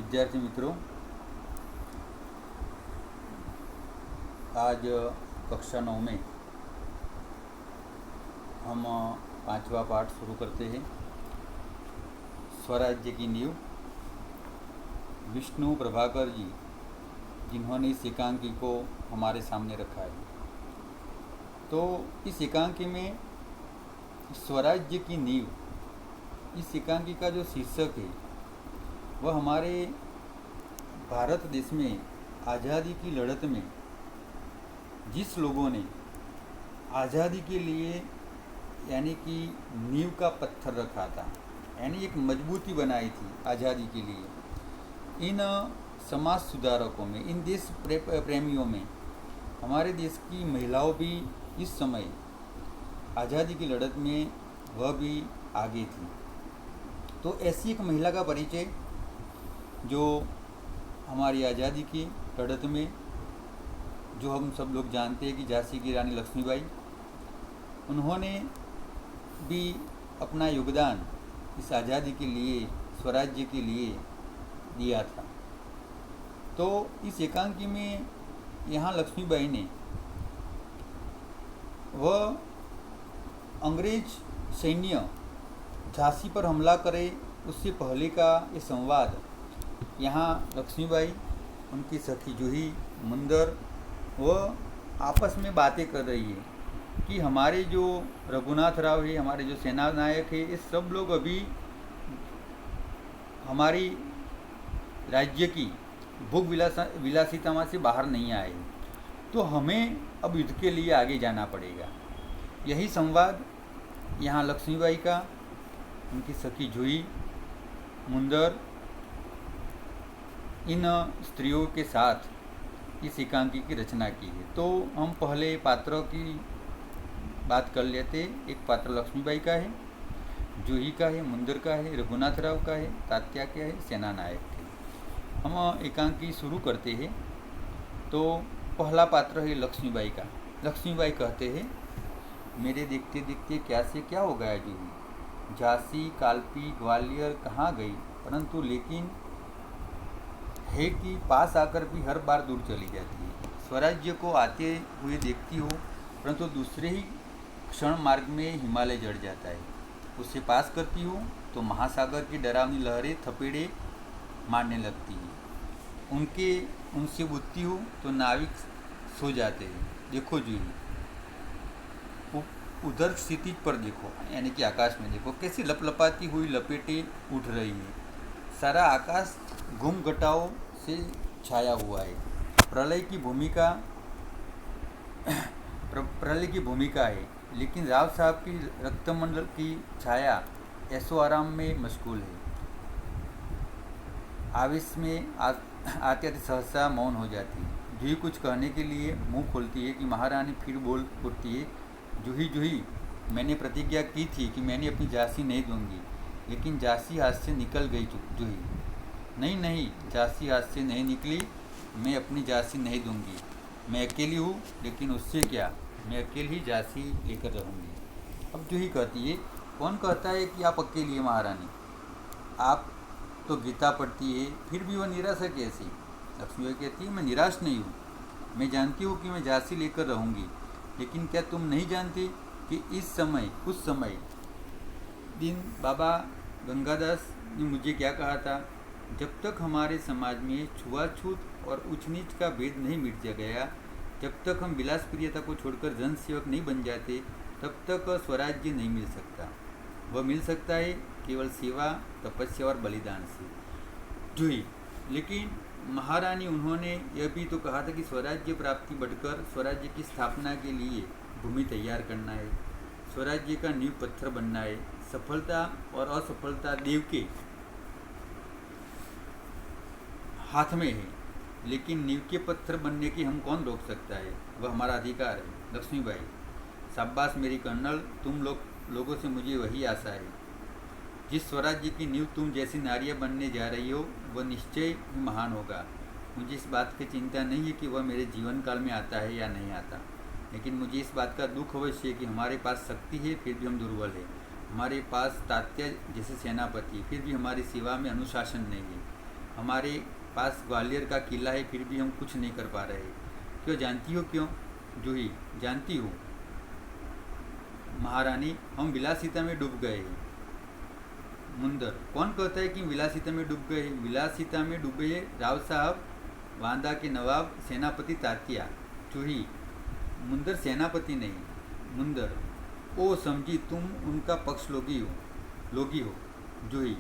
विद्यार्थी मित्रों, आज कक्षा 9 में हम पांचवा पाठ शुरू करते हैं। स्वराज्य की नींव। विष्णु प्रभाकर जी, जिन्होंने इस एकांकी को हमारे सामने रखा है, तो इस एकांकी में स्वराज्य की नींव, इस एकांकी का जो शीर्षक है वह हमारे भारत देश में आज़ादी की लड़त में जिस लोगों ने आज़ादी के लिए यानी कि नींव का पत्थर रखा था, यानी एक मजबूती बनाई थी आज़ादी के लिए, इन समाज सुधारकों में, इन देश प्रेमियों में हमारे देश की महिलाओं भी इस समय आज़ादी की लड़त में वह भी आगे थी। तो ऐसी एक महिला का परिचय जो हमारी आज़ादी की लड़त में, जो हम सब लोग जानते हैं कि झांसी की रानी लक्ष्मीबाई, उन्होंने भी अपना योगदान इस आज़ादी के लिए, स्वराज्य के लिए दिया था। तो इस एकांकी में यहाँ लक्ष्मीबाई ने वह अंग्रेज सैन्य झांसी पर हमला करे उससे पहले का ये संवाद, यहाँ लक्ष्मीबाई, उनकी सखी जूही, मुंदर, वह आपस में बातें कर रही है कि हमारे जो रघुनाथ राव है, हमारे जो सेना नायक है, ये सब लोग अभी हमारी राज्य की भोग विलासिता से बाहर नहीं आए, तो हमें अब युद्ध के लिए आगे जाना पड़ेगा। यही संवाद यहाँ लक्ष्मीबाई का, उनकी सखी जूही, मुंदर, इन स्त्रियों के साथ इस एकांकी की रचना की है। तो हम पहले पात्रों की बात कर लेते। एक पात्र लक्ष्मीबाई का है, जूही का है, मुंदर का है, रघुनाथ राव का है, तात्या का है, सेना नायक के। हम एकांकी शुरू करते हैं। तो पहला पात्र है लक्ष्मीबाई का। लक्ष्मीबाई कहते हैं, मेरे देखते देखते क्या से क्या हो गया जूही, झांसी, कालपी, ग्वालियर कहाँ गई, परंतु लेकिन है कि पास आकर भी हर बार दूर चली जाती है। स्वराज्य को आते हुए देखती हो, परंतु दूसरे ही क्षण मार्ग में हिमालय जड़ जाता है। उसे पास करती हो तो महासागर की डरावनी लहरें थपेड़े मारने लगती हैं। उनसे बुझती हो तो नाविक सो जाते हैं। देखो जूही, उधर क्षितिज पर देखो, यानी कि आकाश में देखो, कैसी लपलपाती हुई लपेटें उठ रही हैं। सारा आकाश घुम घटाओं से छाया हुआ है। प्रलय की भूमिका है, लेकिन राव साहब की रक्तमंडल की छाया ऐसो आराम में मशगूल है। आवेश में आते आते सहसा मौन हो जाती है। जूही कुछ कहने के लिए मुंह खोलती है कि महारानी फिर बोल उठती है, जूही जूही, मैंने प्रतिज्ञा की थी कि मैंने अपनी झांसी नहीं दूंगी, लेकिन झांसी हाथ से निकल गई जूही। नहीं नहीं, झांसी हाथ से नहीं निकली, मैं अपनी झांसी नहीं दूंगी। मैं अकेली हूँ, लेकिन उससे क्या, मैं अकेली ही झांसी लेकर रहूँगी। अब जूही कहती है, कौन कहता है कि आप अकेली है महारानी, आप तो गीता पढ़ती है, फिर भी वह निराश है कैसी। लक्ष्मीबाई कहती है, मैं निराश नहीं हूँ, मैं जानती हूँ कि मैं झांसी लेकर रहूँगी, लेकिन क्या तुम नहीं जानती कि उस समय दिन बाबा गंगादास ने मुझे क्या कहा था, जब तक हमारे समाज में छुआछूत और ऊंच नीच का भेद नहीं मिट गया, जब तक हम विलासप्रियता को छोड़कर जनसेवक नहीं बन जाते, तब तक स्वराज्य नहीं मिल सकता। वह मिल सकता है केवल सेवा, तपस्या और बलिदान से। जूही, लेकिन महारानी, उन्होंने यह भी तो कहा था कि स्वराज्य प्राप्ति बढ़कर स्वराज्य की स्थापना के लिए भूमि तैयार करना है, स्वराज्य का नींव पत्थर बनना है। सफलता और असफलता देव के हाथ में है, लेकिन नींव के पत्थर बनने की हम कौन रोक सकता है, वह हमारा अधिकार है। लक्ष्मीबाई, शाबाश मेरी कर्नल, तुम लोगों से मुझे वही आशा है। जिस स्वराज्य की नींव तुम जैसी नारियाँ बनने जा रही हो, वह निश्चय ही महान होगा। मुझे इस बात की चिंता नहीं है कि वह मेरे जीवन काल में आता है या नहीं आता, लेकिन मुझे इस बात का दुख अवश्य है कि हमारे पास शक्ति है, फिर भी हम दुर्बल हैं। हमारे पास तात्या जैसे सेनापति, फिर भी हमारी सेवा में अनुशासन नहीं है। हमारे पास ग्वालियर का किला है, फिर भी हम कुछ नहीं कर पा रहे। क्यों जानती हो क्यों? जूही, जानती हो महारानी, हम विलासिता में डूब गए हैं। मुंदर, कौन कहता है कि विलासिता में डूब गए? विलासिता में डूबे राव साहब, वांदा के नवाब, सेनापति तात्या। जूही, मुंदर सेनापति नहीं। मुंदर, ओ समझी, तुम उनका पक्ष लोगी हो। जूही,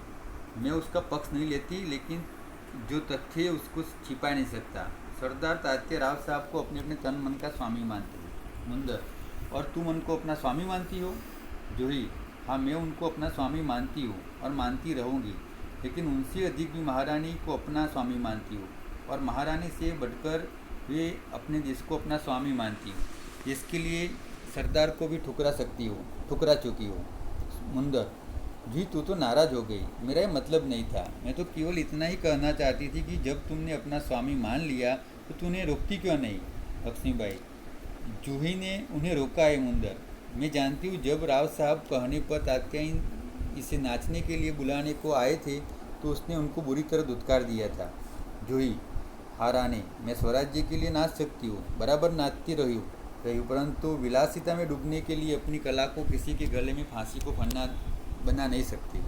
मैं उसका पक्ष नहीं लेती, लेकिन जो तथ्य है उसको छिपा नहीं सकता। सरदार तात्या राव साहब को अपने अपने तन मन का स्वामी मानते हैं। मुंदर, और तुम उनको अपना स्वामी मानती हो? जूही, हाँ, मैं उनको अपना स्वामी मानती हूँ और मानती रहूँगी, लेकिन उनसे अधिक भी महारानी को अपना स्वामी मानती हूँ, और महारानी से बढ़कर वे अपने देश को अपना स्वामी मानती हूँ, जिसके लिए सरदार को भी ठुकरा चुकी हो। मुंदर, जी तू तो नाराज़ हो गई, मेरा ये मतलब नहीं था। मैं तो केवल इतना ही कहना चाहती थी कि जब तुमने अपना स्वामी मान लिया तो तूने रोकती क्यों नहीं? लक्ष्मीबाई, जूही ने उन्हें रोका है। मुंदर, मैं जानती हूँ, जब राव साहब कहने पर तात्यायन इसे नाचने के लिए बुलाने को आए थे तो उसने उनको बुरी तरह धुतकार दिया था। जूही, हाराने, मैं स्वराज्य के लिए नाच सकती हूँ, बराबर नाचती रही हूँ, परंतु विलासिता में डूबने के लिए अपनी कला को किसी के गले में फांसी को फंदा बना नहीं सकती।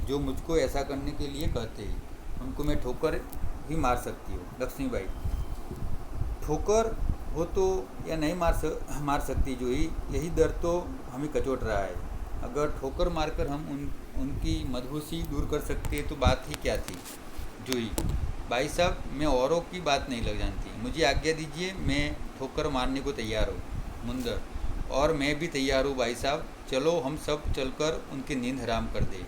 जो मुझको ऐसा करने के लिए कहते हैं उनको मैं ठोकर ही मार सकती हूँ। लक्ष्मीबाई, ठोकर हो तो या नहीं मार सकती जूही, यही डर तो हमें कचोट रहा है। अगर ठोकर मारकर हम उनकी मदहोशी दूर कर सकते तो बात ही क्या थी। जूही, भाई साहब, मैं औरों की बात नहीं लग जानती, मुझे आज्ञा दीजिए, मैं ठोकर मारने को तैयार हूँ। मुंदर, और मैं भी तैयार हूँ भाई साहब, चलो हम सब चलकर उनकी नींद हराम कर दें।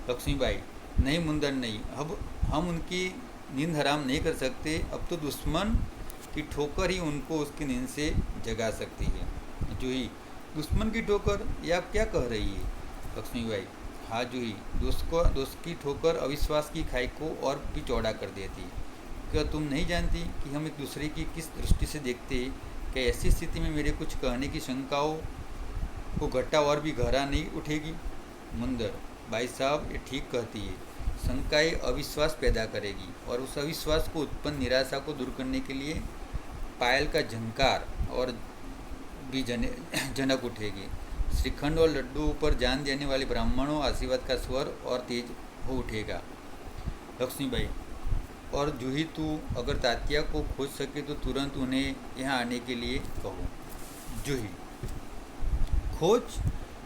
लक्ष्मीबाई, नहीं मुंदर नहीं, अब हम उनकी नींद हराम नहीं कर सकते, अब तो दुश्मन की ठोकर ही उनको उसकी नींद से जगा सकती है। जूही, दुश्मन की ठोकर, ये आप क्या कह रही है? लक्ष्मीबाई, हाँ जूही, दोस्त की ठोकर अविश्वास की खाई को और भी चौड़ा कर देती। क्या तुम नहीं जानती कि हम एक दूसरे की किस दृष्टि से देखते हैं? कि ऐसी स्थिति में मेरे कुछ कहने की शंकाओं को घटा और भी गहरा नहीं उठेगी? मुंदर, भाई साहब, ये ठीक कहती है, शंकाएँ अविश्वास पैदा करेगी, और उस अविश्वास को उत्पन्न निराशा को दूर करने के लिए पायल का झंकार और भी जनक उठेगी। श्रीखंड और लड्डू पर जान देने वाले ब्राह्मणों आशीर्वाद का स्वर और तेज हो उठेगा। लक्ष्मीबाई, और जूही, तू अगर तात्या को खोज सके तो तुरंत उन्हें यहाँ आने के लिए कहो। जूही, खोज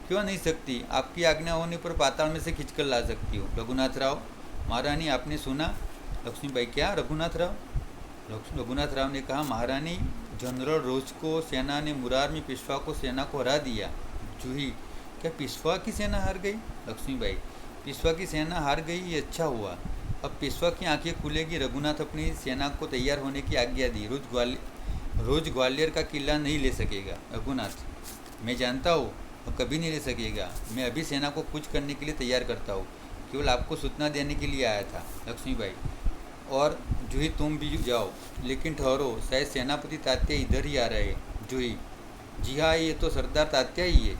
क्यों नहीं सकती? आपकी आज्ञा होने पर पाताल में से खींचकर ला सकती हूँ। रघुनाथ राव, महारानी आपने सुना? लक्ष्मीबाई, क्या रघुनाथ राव? रघुनाथ राव ने कहा, महारानी, जनरल रोज को सेना ने मुरार में पेशवा को सेना को हरा दिया। जूही, क्या पेशवा की सेना हार गई? लक्ष्मीबाई, पेशवा की सेना हार गई, ये अच्छा हुआ, अब पेशवा की आंखें खुलेगी। रघुनाथ अपनी सेना को तैयार होने की आज्ञा दी। रोज ग्वालियर का किला नहीं ले सकेगा। रघुनाथ, मैं जानता हूँ, अब कभी नहीं ले सकेगा। मैं अभी सेना को कुछ करने के लिए तैयार करता हूँ, केवल आपको सूचना देने के लिए आया था। लक्ष्मीबाई, और जूही तुम भी जाओ, लेकिन ठहरो, शायद सेनापति तात्या इधर ही आ रहे हैं। जूही, जी हाँ, ये तो सरदार तात्या ही है।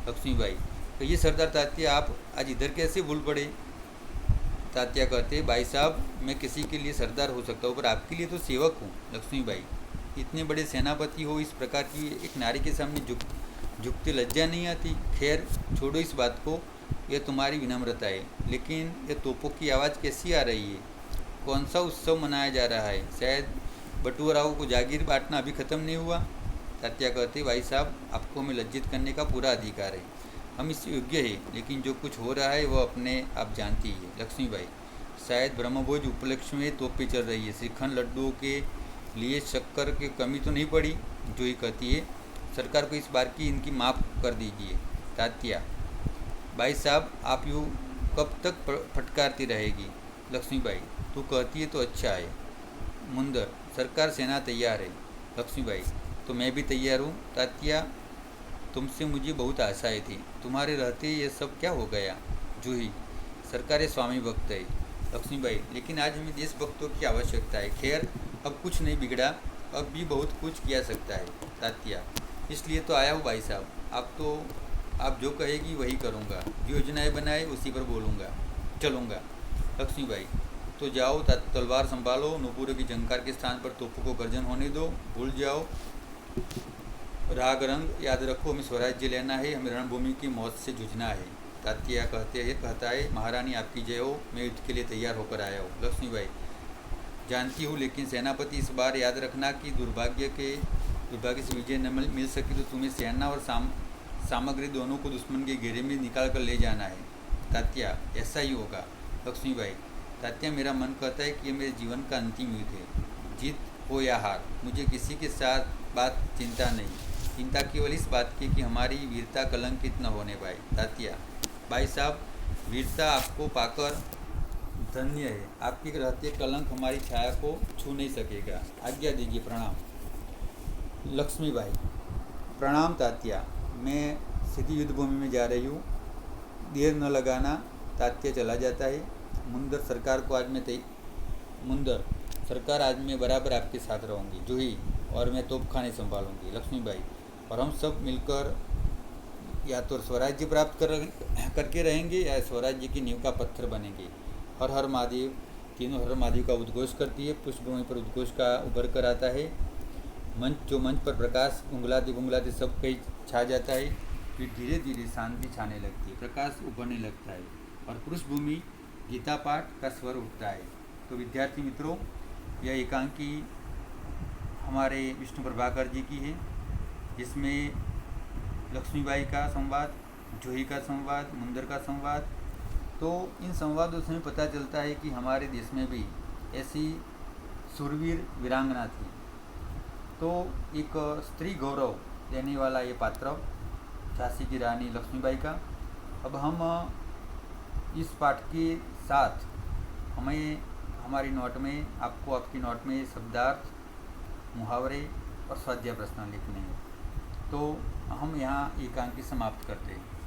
लक्ष्मीबाई, तो ये सरदार तात्या आप आज इधर कैसे भूल पड़े? तात्या कहते, भाई साहब, मैं किसी के लिए सरदार हो सकता हूँ, पर आपके लिए तो सेवक हूँ। लक्ष्मीबाई, इतने बड़े सेनापति हो, इस प्रकार की एक नारी के सामने झुकते लज्जा नहीं आती? खैर छोड़ो इस बात को, यह तुम्हारी विनम्रता है, लेकिन ये तोपों की आवाज़ कैसी आ रही है? कौन सा उत्सव मनाया जा रहा है? शायद बटुआराओं को जागीर बांटना अभी ख़त्म नहीं हुआ। तात्या कहते, भाई साहब, आपको हमें लज्जित करने का पूरा अधिकार है, हम इससे योग्य है, लेकिन जो कुछ हो रहा है वह अपने आप जानती है। लक्ष्मीबाई, शायद ब्रह्मभोज उपलक्ष्य में तोपें चल रही है, श्रीखंड लड्डुओं के लिए शक्कर की कमी तो नहीं पड़ी? जूही कहती है, सरकार को इस बार की इनकी माफ़ कर दीजिए। तात्या, भाई साहब, आप यूँ कब तक फटकारती रहेगी? लक्ष्मीबाई, तू कहती है तो अच्छा है। मुंदर, सरकार सेना तैयार है। लक्ष्मीबाई, तो मैं भी तैयार हूँ। तात्या, तुमसे मुझे बहुत आशाएं थी, तुम्हारे रहते ये सब क्या हो गया? जूही, सरकार स्वामी भक्त है। लक्ष्मीबाई, लेकिन आज हमें देशभक्तों की आवश्यकता है। खैर, अब कुछ नहीं बिगड़ा, अब भी बहुत कुछ किया सकता है। तात्या, इसलिए तो आया हूँ भाई साहब, आप जो कहेगी वही करूँगा, जो योजनाएँ बनाए उसी पर बोलूँगा, चलूँगा। लक्ष्मीबाई, तो जाओ, तलवार संभालो, नुपुरों की झंकार के स्थान पर तोपों को गर्जन होने दो, भूल जाओ राग रंग, याद रखो हमें स्वराज्य लेना है, हमें रणभूमि की मौत से जूझना है। तात्या कहता है महारानी आपकी जय हो, मैं युद्ध के लिए तैयार होकर आया हूँ। लक्ष्मीबाई, जानती हूँ, लेकिन सेनापति इस बार याद रखना कि दुर्भाग्य से विजय न मिल सकी तो तुम्हें सेना और सामग्री दोनों को दुश्मन के घेरे में निकाल कर ले जाना है। तात्या, ऐसा ही होगा। लक्ष्मीबाई, तात्या मेरा मन कहता है कि ये मेरे जीवन का अंतिम युद्ध है, जीत हो या हार, मुझे किसी के साथ बात चिंता नहीं, चिंता केवल इस बात की कि हमारी वीरता कलंकित न होने पाए। तात्या, भाई साहब, वीरता आपको पाकर धन्य है, आपके रहते कलंक हमारी छाया को छू नहीं सकेगा, आज्ञा दीजिए, प्रणाम। लक्ष्मीबाई, प्रणाम तात्या, मैं सीधी युद्ध भूमि में जा रही हूँ, देर न लगाना। तात्या चला जाता है। मुंदर सरकार आज मैं बराबर आपके साथ रहूँगी, जूही, और मैं तोपखाने संभालूंगी। लक्ष्मीबाई, और हम सब मिलकर या तो स्वराज्य प्राप्त करके रहेंगे या स्वराज्य की नींव का पत्थर बनेंगे। हर हर महादेव। तीनों हर महादेव का उद्घोष करती है। पुष्पभूमि पर उद्घोष का उभर कर आता है। मंच पर प्रकाश उंगलाते सब कहीं छा जाता है। फिर धीरे धीरे शांति छाने लगती है, प्रकाश उभरने लगता है और पृष्ठभूमि गीता पाठ का स्वर उठता है। तो विद्यार्थी मित्रों, यह एकांकी हमारे विष्णु प्रभाकर जी की है, जिसमें लक्ष्मीबाई का संवाद, जूही का संवाद, मुंदर का संवाद। तो इन संवादों से पता चलता है कि हमारे देश में भी ऐसी शूरवीर वीरांगना थी। तो एक स्त्री गौरव देने वाला ये पात्र झांसी की रानी लक्ष्मीबाई का। अब हम इस पाठ के साथ हमारी नोट में आपकी नोट में शब्दार्थ, मुहावरे और स्वाध्याय प्रश्न लिखने हैं। तो हम यहाँ एकांकी समाप्त करते हैं।